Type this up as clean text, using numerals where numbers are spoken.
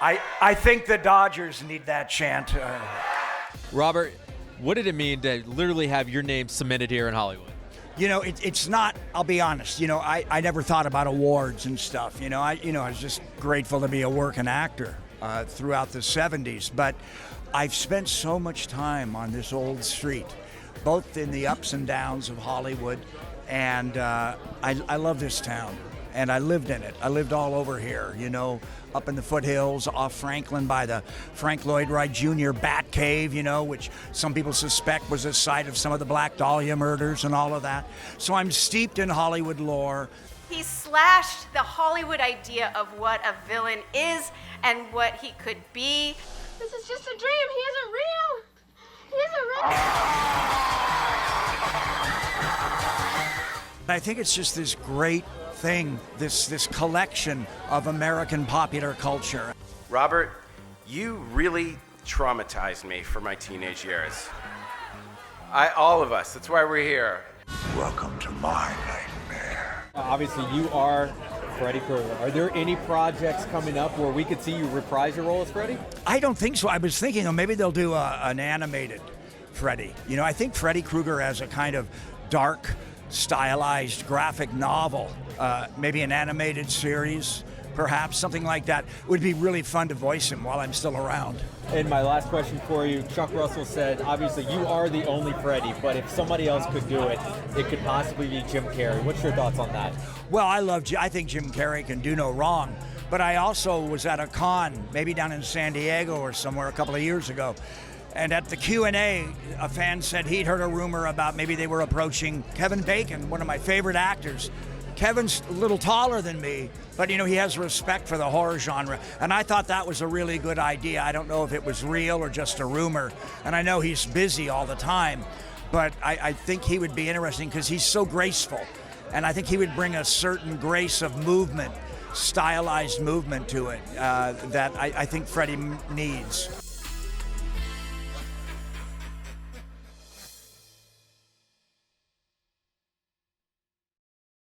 I think the Dodgers need that chant. Robert, what did it mean to literally have your name cemented here in Hollywood? You know, it's not, I'll be honest, you know, I never thought about awards and stuff. I was just grateful to be a working actor throughout the 70s. But I've spent so much time on this old street, both in the ups and downs of Hollywood, and I love this town. And I lived in it. I lived all over here, up in the foothills off Franklin by the Frank Lloyd Wright Jr. Bat Cave, which some people suspect was the site of some of the Black Dahlia murders and all of that. So I'm steeped in Hollywood lore. He slashed the Hollywood idea of what a villain is and what he could be. This is just a dream. He isn't real. He isn't real. I think it's just this great thing, this collection of American popular culture. Robert, you really traumatized me for my teenage years. All of us, that's why we're here. Welcome to my nightmare. Obviously, you are Freddy Krueger. Are there any projects coming up where we could see you reprise your role as Freddy? I don't think so. I was thinking maybe they'll do an animated Freddy. I think Freddy Krueger as a kind of dark, stylized graphic novel, maybe an animated series, perhaps something like that. It would be really fun to voice him while I'm still around. And my last question for you, Chuck Russell said, obviously you are the only Freddy, but if somebody else could do it, it could possibly be Jim Carrey. What's your thoughts on that? Well, I think Jim Carrey can do no wrong, but I also was at a con, maybe down in San Diego or somewhere a couple of years ago, and at the Q&A, a fan said he'd heard a rumor about maybe they were approaching Kevin Bacon, one of my favorite actors. Kevin's a little taller than me, but he has respect for the horror genre, and I thought that was a really good idea. I don't know if it was real or just a rumor, and I know he's busy all the time, but I think he would be interesting because he's so graceful, and I think he would bring a certain grace of movement, stylized movement to it that I think Freddie needs.